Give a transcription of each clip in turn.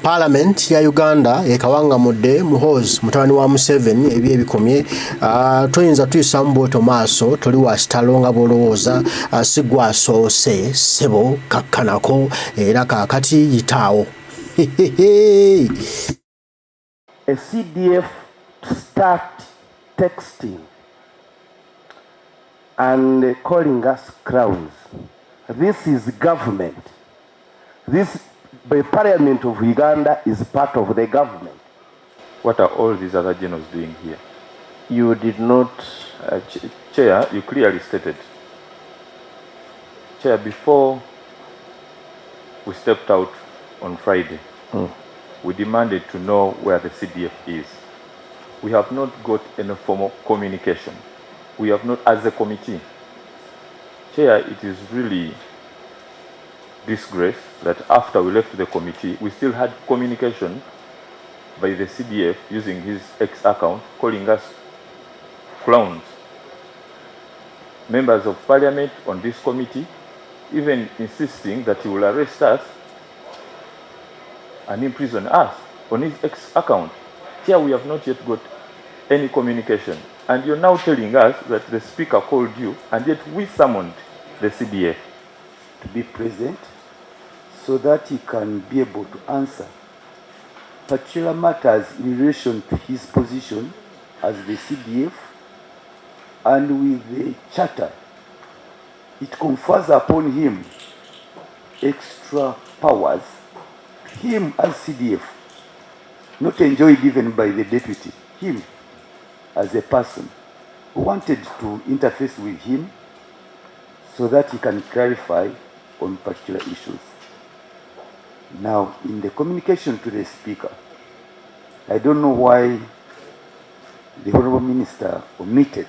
Palamenti ya Uganda ekawanga mudde Muhoozi mutabani wa Museveni ebye bikomye tuyinza tuyisa mboto maaso tuli wa kitalo nga bolowooza sigwa soose sebo kakkanako era kaakati yitaawo. A CDF start texting and calling us clowns. This is government. The Parliament of Uganda is part of the government. What are all these other journals doing here? You did not... Chair, you clearly stated. Chair, before we stepped out on Friday, we demanded to know where the CDF is. We have not got any formal communication. We have not, as a committee. Chair, it is really disgrace that after we left the committee, we still had communication by the CDF using his X account, calling us clowns. Members of Parliament on this committee even insisting that he will arrest us and imprison us on his X account. Here we have not yet got any communication. And you're now telling us that the speaker called you, and yet we summoned the CDF to be present so that he can be able to answer particular matters in relation to his position as the CDF, and with the charter, it confers upon him extra powers, him as CDF, not enjoyed even by the deputy, him as a person who wanted to interface with him so that he can clarify on particular issues. Now, in the communication to the Speaker, I don't know why the Honorable Minister omitted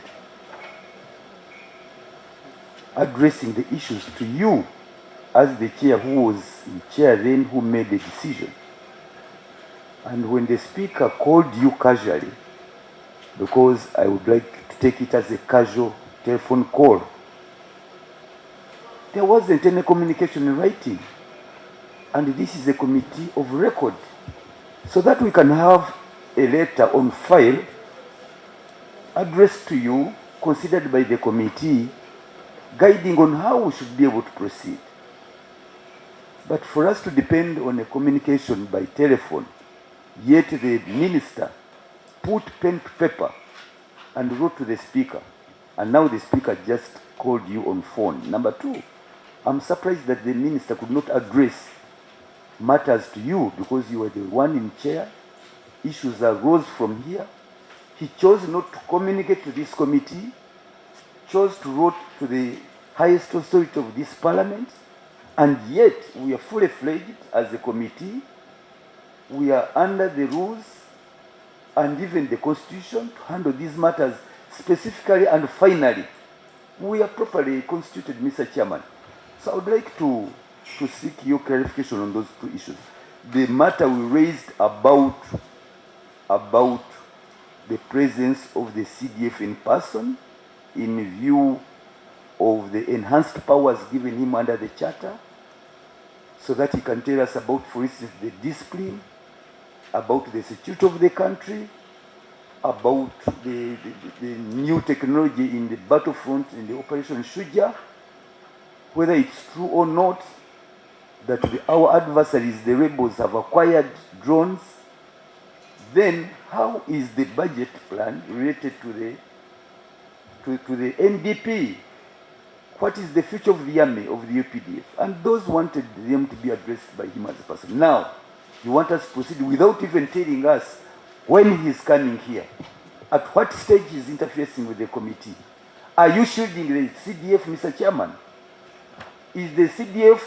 addressing the issues to you as the chair who was in chair then, who made the decision. And when the Speaker called you casually, because I would like to take it as a casual telephone call, there wasn't any communication in writing. And this is a committee of record, so that we can have a letter on file addressed to you, considered by the committee, guiding on how we should be able to proceed. But for us to depend on a communication by telephone, yet the minister put pen to paper and wrote to the Speaker, and now the Speaker just called you on phone. Number two, I'm surprised that the minister could not address matters to you because you were the one in chair. Issues arose from here. He chose not to communicate to this committee, chose to write to the highest authority of this parliament, and yet we are fully fledged as a committee. We are under the rules and even the constitution to handle these matters specifically and finally. We are properly constituted, Mr. Chairman. So I would like to seek your clarification on those two issues. The matter we raised about the presence of the CDF in person in view of the enhanced powers given him under the charter, so that he can tell us about, for instance, the discipline, about the security of the country, about the new technology in the battlefront, in the Operation Shuja, whether it's true or not that our adversaries, the rebels, have acquired drones. Then how is the budget plan related to the NDP? What is the future of the army, of the UPDF? And those wanted them to be addressed by him as a person. Now, you want us to proceed without even telling us when he's coming here, at what stage he's interfacing with the committee. Are you shielding the CDF, Mr. Chairman? Is the CDF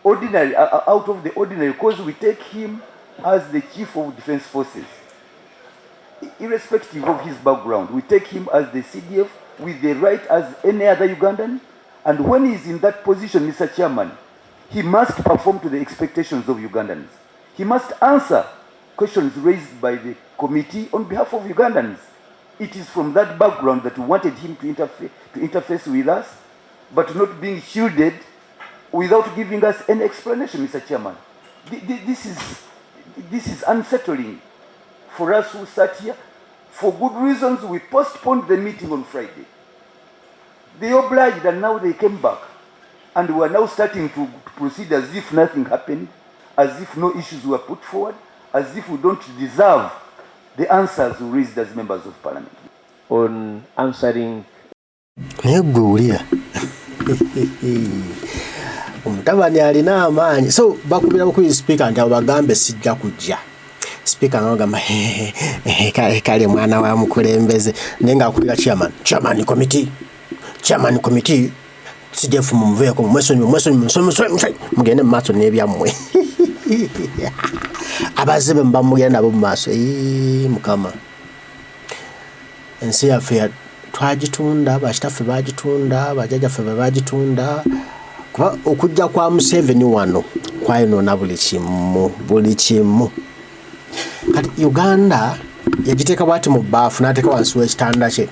ordinary, out of the ordinary, because we take him as the Chief of Defense Forces, irrespective of his background. We take him as the CDF with the right as any other Ugandan, and when he's in that position, Mr. Chairman, he must perform to the expectations of Ugandans. He must answer questions raised by the committee on behalf of Ugandans. It is from that background that we wanted him to interface with us, but not being shielded without giving us any explanation, Mr. Chairman. This is unsettling for us who sat here. For good reasons, we postponed the meeting on Friday. They obliged and now they came back. And we are now starting to proceed as if nothing happened, as if no issues were put forward, as if we don't deserve the answers we raised as members of parliament. On answering. Omutabani alina amaanyi. So bakubira ku speaker nti abagambe sijja kujja. Speaker ngagamba kale mwana wa mukulembeze nenga akubira chairman committee CDF mumveeko mweso mugende maaso n'ebyammwe. Abazibe mbamugenda nabo mu maaso. Mukama ensi yaffe twagitunda, bakitaffe bagitunda, bajjajjaffe bagitunda. Kuba okujja kwa Museveni wano kwayonoona buli kimu. Kati Uganda yagiteeka bwati mu bbaafu n'ateeka wansi w'ekitanda kye.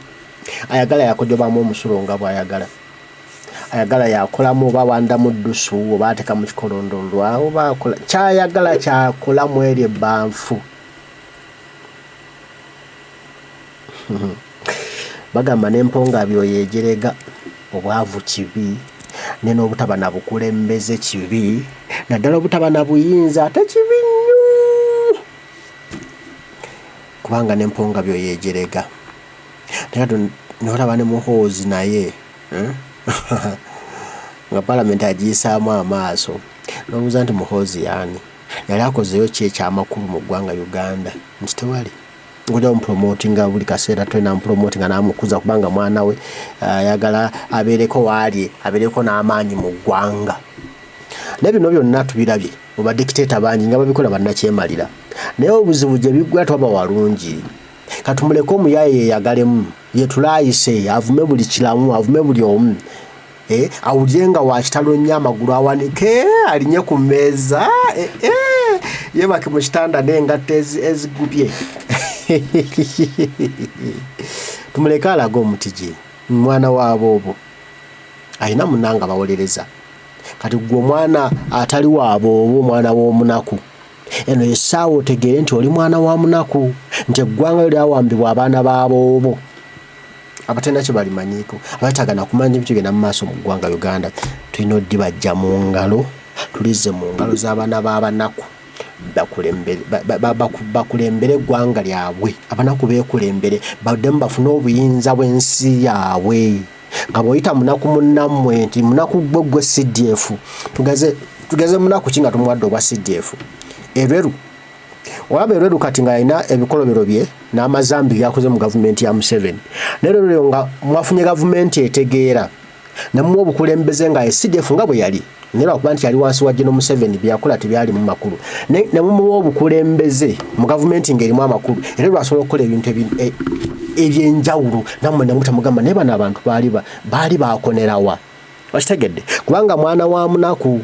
Ayagala yakojobamu omusulo nga bw'ayagala. Ayagala yakolamu oba wanda mu ddusu oba ateeka mu kikolondondwa oba akola kyayagala kyakolamu eri ebbanfu. Bagamba n'emponga byoyo ejerega obwavu kibi n'obutaba na bukulembeze kibi naddala obutaba na buyinza ate kibi nnyo kubanga n'emponga byoyo ejerega. Tekati n'olaba ne Muhoozi naye nga Palamenti agiyisaamu amaaso n'obuuza nti Muhoozi yaani yali akozeyo ki ekyamakulu mu ggwanga Uganda nti tewali ngoja mpromotinga buli kaseera twena mpromotinga n'amukuza kubanga mwana we ayagala abeereko waali abeereko n'amaanyi mu ggwanga. Nebino byonna tubirabye mu badikiteeta bangi nga babikola bannakyemalira naye obuzibu gye biggwa twaba walungi katumuleko omuyaye yeyagalemu yetulayise avume buli kiramu avume buli omu awulire nga wakitalo nnyo amagulu awanike alinye ku mmeeza yebake mu kitanda n'engatta ezigubye. Tumuleke alaga omutigi mwana waabo obwo alina munanga bawolereza. Kati gwe omwana atali waabo obwo omwana w'omunaku eno yessaawa otegeere nti oli mwana wa munaku nti eggwanga lyawambibwa abaana baabo obwo abatenda kye balimanyiiko abatagana kumanya ebintu bigenda mu maaso mu ggwanga Uganda. Tulina oddibajja mu ngalo tulize mu ngalo z'abaana b'abanaku bakulembere eggwanga lyabwe. Abanaku beekulembere baddemu bafune obuyinza bw'ensi yaabwe nga bw'oyita munaku munnammwe nti munaku gwe CDF tugeze munaku ki nga tumuwadde obwa CDF erweru olaba erweru kati nga alina ebikolobero bye n'amazambi byakoze mu gavumenti ya Museveni nerero nga mwafunye gavumenti etegeera namuwa obukulembeze nga CDF nga bwe yali nera okuba nti yali wansi wa General Museveni byakola tebyali mu makulu ne mumuwa obukulembeze mu gavumenti ng'erimu amakulu era lwasobola okukola ebintu ebyenjawulo nammwe ne mutamugamba naye bano abantu baali baakonerawa wakitegedde kubanga mwana wa munaku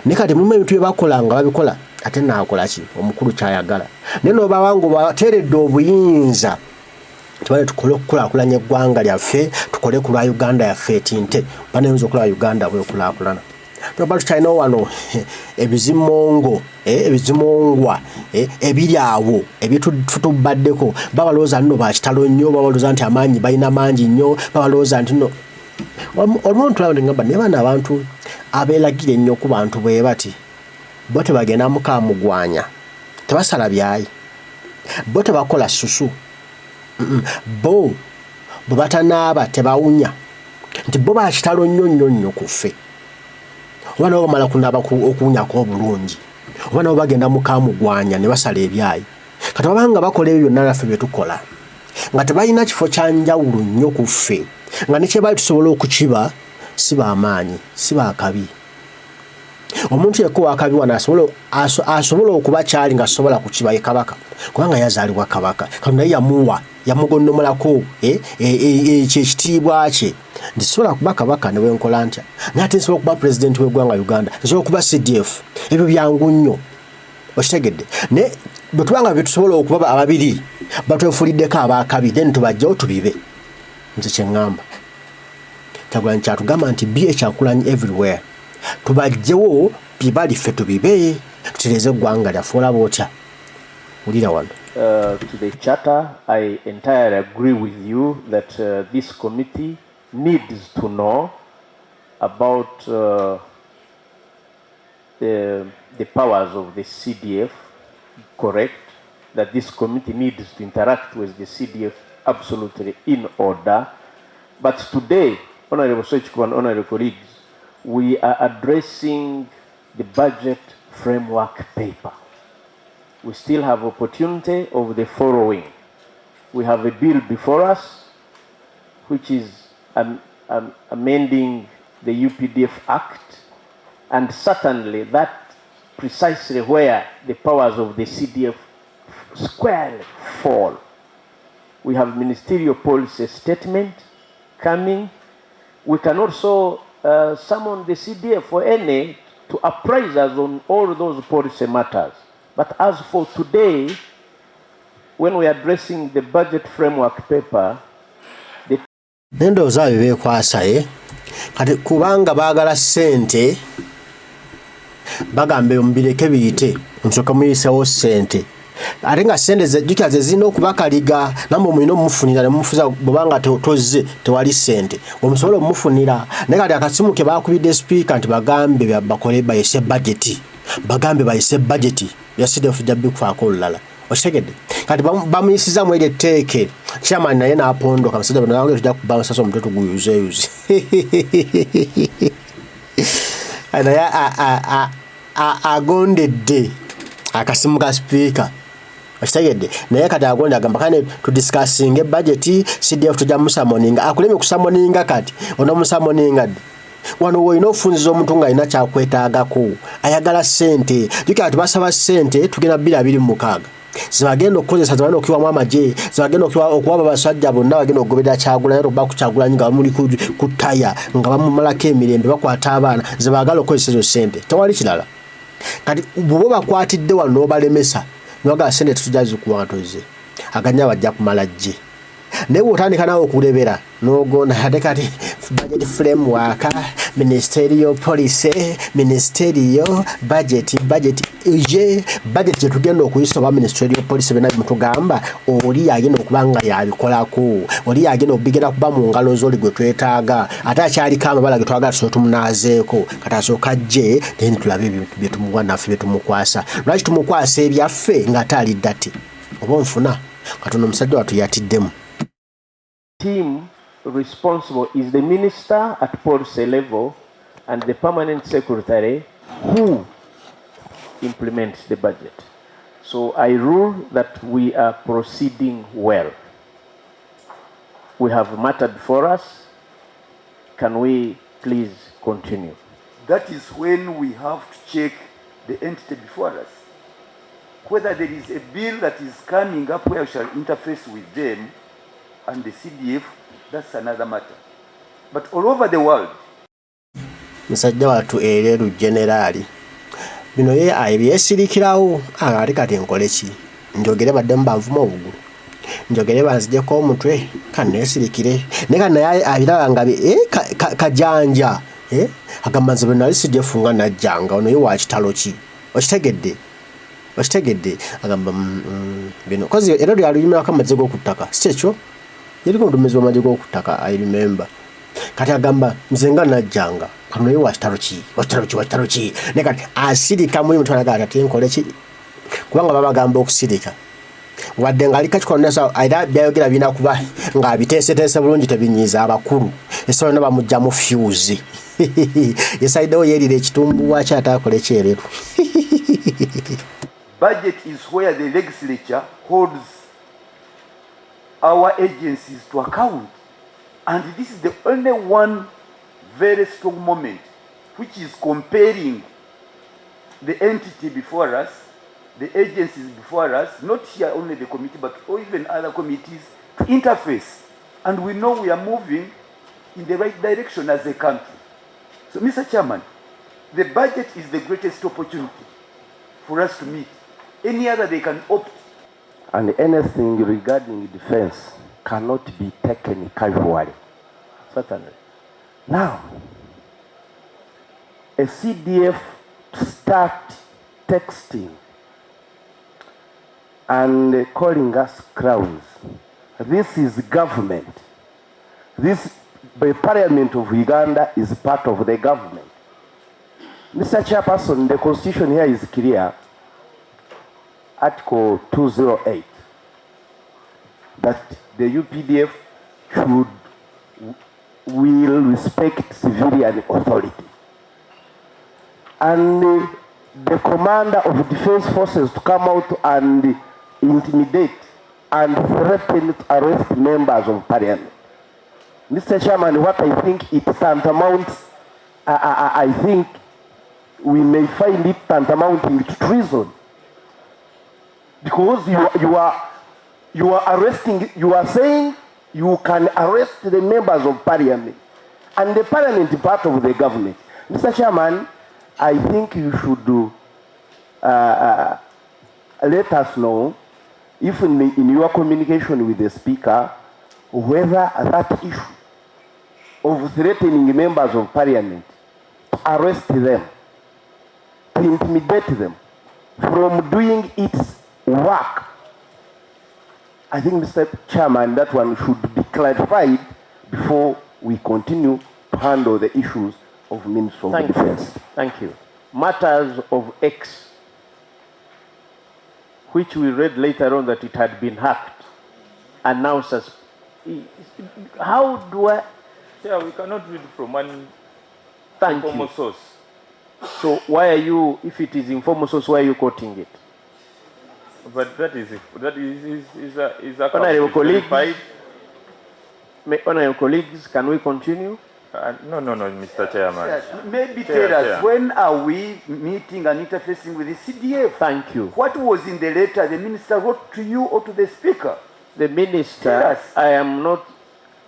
ne kati mulimu ebintu bye bakola nga babikola ate naakola ki omukulu kyayagala naye n'obanga bateeredde obuyinza tubale tukole okukulaakulanya eggwanga lyaffe tukole ku lwa Uganda yaffe etinte banayinza okulaba Uganda bwekulaakulana. Tuba tukyalina wano ebizimongwa ebiri awo ebitubaddeko babalooza nno bakitalo nnyo babalooza nti amaanyi balina mangi nnyo babalooza nti no olumuntu laba ngamba naye bano abantu abeeragira ennyo ku bantu bwe bati bo tebagenda mukaamugwanya tebasala byayi bo tebakola ssusu bo bwe batanaaba tebawunya nti bo bakitalo nnyo ku ffe oba nabo bamala kunaaba okuwunyako obulungi oba nabo bagenda mukaamugwanya ne basala ebyayi kati babanga bakola ebyo byonna naffe bye tukola nga tebalina kifo kya njawulo nnyo ku ffe nga ne kyebaali tusobola okukiba si baamaanyi si baakabi. Omuntu yekko wakabi wano asobola okuba kyali nga asobola kukiba ye kabaka kubanga yazaalibwa kabaka kati naye yamugondomolako ekitiibwa kye nti sobola kuba kabaka ne bwenkola ntya naye ate nsobola okuba pulezidenti w'eggwanga Uganda nsobola okuba CDF ebyo byangu nnyo okitegedde ne bwe tubanga bye tusobola okuba ababiri batwefuliddeko abaakabi then tubajjawo tubibe nze kye ŋŋamba Kyagulanyi kyatugamba nti be ekyakulanyi everywhere tubajjewo bye bali ffe tubibe tutereeze eggwanga lyaffe olaba otya wulira wano. To the charter, I entirely agree with you that this committee needs to know about the powers of the CDF, correct? That this committee needs to interact with the CDF absolutely in order. But today, Honorable Sochiko and Honorable colleagues, we are addressing the budget framework paper. We still have opportunity of the following. We have a bill before us, which is amending the UPDF Act, and certainly that precisely where the powers of the CDF squarely fall. We have ministerial policy statement coming. We can also summon the CDF for any to apprise us on all those policy matters. But as for today, when we are addressing the budget framework paper, nendo zawe bekwasa kati kubanga bagala sente bagambe mbireke biyite nsoka muyisewo sente ate nga sente zejjukaze zino okubakaliga namwe mulina omufunira ne mufuza bobanga tozze tewali sente omusobola omufunira naye kati akasimu ke bakubidde speaker nti bagambe bakole bayise budget bagambe bayise budget ya CDF jabbi kufaako olulala okitegedde kati bamuyisizamu eri etteeke chairman naye n'apondoka abasajja bano bange tujja kubanga sasa omuntu tuguyuzeyuze naye agondedde akasimu ka speaker okitegedde naye kati agonde agamba kane tudiscussing budget CDF tujja musamoninga akuleme kusamoninga kati ono musamoninga wano woyina ofunziza omuntu nga alina kyakwetaagako ayagala sente jukira tubasaba sente tugenda 226 zibagenda okukozesa zibagenda okukiwamu amagye zibagenda okuwaba abasajja bonna bagenda okugoberera Kyagulanyi okuba ku Kyagulanyi nga bamuli ku ttaya nga bamumalako emirembe bakwata abaana zibagala okukozesa ezo sente tewali kirala kati bo bakwatidde wano n'obalemesa nibagala sente tetujja zikuwa toze aganya bajja kumala gye naye bw'otandika naawe okulebera n'ogona ate kati budget framework ministerial policy ministerial budget je budget gye tugenda okuyisa oba ministerial policy bena mutugamba oli yagenda okuba nga yabikolako oli yagenda okubigenda kuba mu ngalo z'oli gwe twetaaga ate akyaliko amabala ge twagala tusobola tumunazeeko kati asooka ajje then tulabe bye tumuwa naffe bye tumukwasa lwaki tumukwasa ebyaffe ng'ate alidde ati oba onfuna katono omusajja watuyatiddemu. Team responsible is the minister at policy level and the permanent secretary who implements the budget. So I rule that we are proceeding well. We have matter before us. Can we please continue? That is when we have to check the entity before us. Whether there is a bill that is coming up where we shall interface with them and the CDF, that's another matter. But all over the world, musajja watu eleru generali bino ye abyesirikirawo ate kati nkole ki njogere badde mbanvuma obugulu njogere banzijeko omutwe kanesirikire neka naye abiraba nga kajanja agamanze bwe nali CDF nga najjanga ono ye wa kitalo ki okitegedde agamba bino kozi era lyaluyimira kamazze g'okuttaka si ekyo yeriko ntumezi w'amagye g'okuttaka I remember kati agamba nze nga najjanga kano ye wa kitalo ki ne kati asirika muri mutwala gata tenkole ki kubanga babagamba okusirika wadde nga alikakikola nasa era byayogera bina kuba nga abiteeseteese bulungi tebinyiiza abakulu esobola na bamugjamu fuse yesaiddewo yeerira ekitumbuwa kyataakole kyereru. budget is where the legislature holds our agencies to account. And this is the only one very strong moment which is comparing the entity before us, the agencies before us, not here only the committee, but even other committees, to interface. And we know we are moving in the right direction as a country. So, Mr. Chairman, the budget is the greatest opportunity for us to meet. Any other they can opt. And anything regarding defense cannot be taken casually. Certainly. Now, a CDF start texting and calling us clowns. This is government. This, the Parliament of Uganda is part of the government. Mr. Chairperson, the constitution here is clear. Article 208, that the UPDF will respect civilian authority. And the commander of defense forces to come out and intimidate and threaten to arrest members of parliament. Mr. Chairman, what I think it tantamounts, I think we may find it tantamounting to treason. Because you are arresting, you are saying you can arrest the members of parliament. And the parliament is part of the government. Mr. Chairman, I think you should let us know, if in your communication with the speaker, whether that issue of threatening members of parliament to arrest them, to intimidate them from doing its work, I think, Mr. Chairman, that one should be clarified before we continue to handle the issues of Ministry of Defense. Thank you. Matters of X, which we read later on that it had been hacked, and now how do I? Yeah, we cannot read from one informal source. So why are you, if it is informal source, why are you quoting it? But that is Honorable colleagues, honorable colleagues, can we continue? No, Mr. Chairman. Yes, maybe tell us, when are we meeting and interfacing with the CDF? Thank you. What was in the letter the minister wrote to you or to the speaker? The minister, I am not,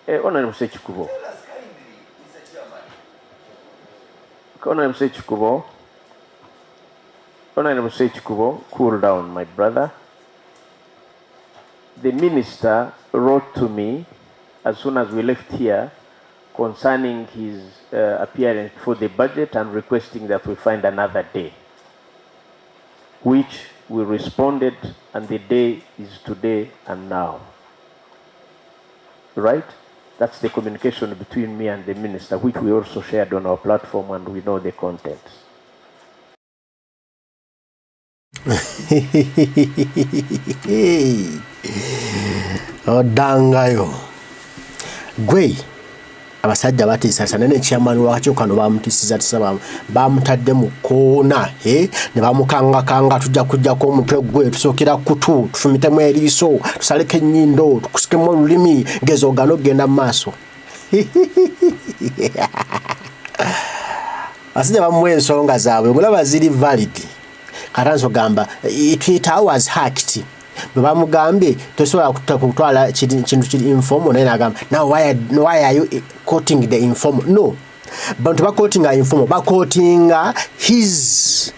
Honorable Sechikubo. Tell us kindly, Mr. Chairman. Honorable Sechikubo. Honorable Sechikubo, cool down, my brother. The minister wrote to me as soon as we left here concerning his appearance for the budget and requesting that we find another day, which we responded, and the day is today and now. Right? That's the communication between me and the minister, which we also shared on our platform, and we know the contents. Odangayo gwe abasajja batiisa nene chairman wakyo kano bamutisiza tisaba bamutadde mu koona ne bamukanga tujja kujjako omutwe gwe tusokera kutu tufumitemu eriiso tusaleke ennyindo tukusikemu olulimi gezo gano genda mu maaso asajja bamuwa ensonga zaabwe mulaba ziri valid katanso gamba Twitter was hacked bamugambye tosobola kutwala kintu kiri informal naye nagamba now why are you quoting the informal? No, bantu ba quoting informal, ba quoting his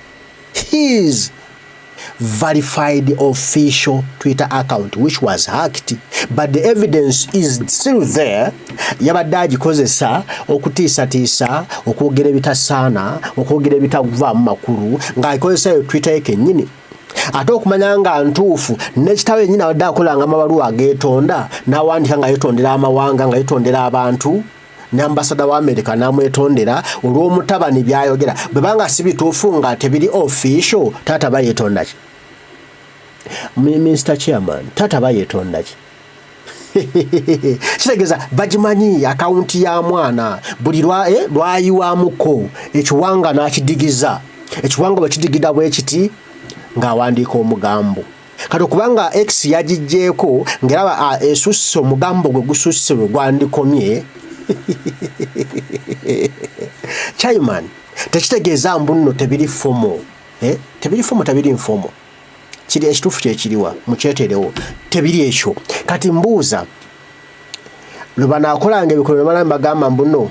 verified official Twitter account which was hacked, but the evidence is still there. Yabadde agikozesa okutiisatiisa okwogera ebitasaana okwogera ebitavaamu makulu ng'akozesa yo Twitter ye kennyini ate okumanya nga ntuufu n'ekitabo yennyini abadde akolanga amabaluwa ageetonda n'awandika nga yeetondera amawanga nga yeetondera abantu ne ambasada wa America n'amwetondera olw'omutabani byayogera bwe banga si bituufu nga tebiri official taata bayeetonda ki? Mr. Chairman, taata bayeetonda ki? Kitegeeza bagimanyi akawunti ya mwana buli lwayiwamuko ekiwanga n'akidigiza ekiwanga bwe kidigida bwe kiti ng'awandiika omugambo kati okubanga X yagijjeeko ng'eraba esusse omugambo gwe gususse bwe gwandikomye Chairman, tekitegeeza mbu nno tebiri fomo tebiri fomo tebiri informo kiri ekituufu kyekiriwa mukyeterewo tebiri ekyo kati mbuuza lwe banaakolanga ebikolero bamala mbagamba mbu nno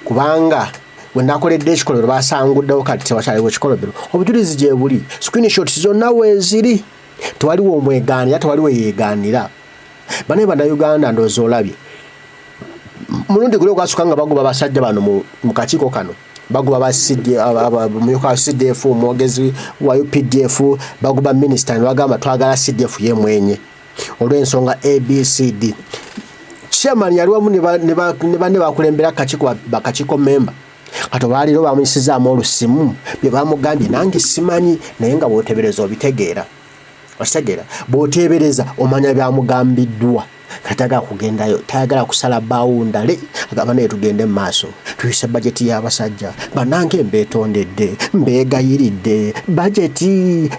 kubanga we nakoledde ekikolero basanguddewo kati tewakyaliwo ekikolobero obujulizi gye buli screenshot zonna weeziri tewaliwo omwegaanira tewaliwo yeegaanira banaye bannayuganda ndowooza olabye mulundi guli ogwasukanga bagoba basajja bano mu kakiiko kano baguba ba CDF omwogezi wa UPDF baguba minister bagamba twagala CDF ye mwenye olw'ensonga ABCD. Chairman yali wamu ne bakulembera bakachiko member kati baliro bamuyisizaamu olusimu bye bamugambye nange simanyi naye nga bw'otebereza obitegeera ositegeera bw'otebereza omanya byamugambiddwa kataga kugendayo tayagala kusala bawundale agamba naye tugende mu maaso tuyise bajeti y'abasajja banange mbeetondedde mbeegayiridde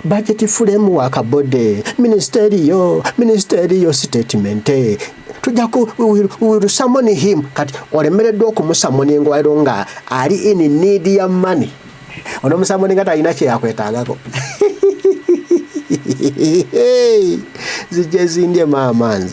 bajeti framework bode ministeriyo statement tujaku we will summon him kati olemereddwa okumusamoninga waliro nga ali in need ya money ono musamoninga talina kye yakwetaagako zijje zindye maamanze.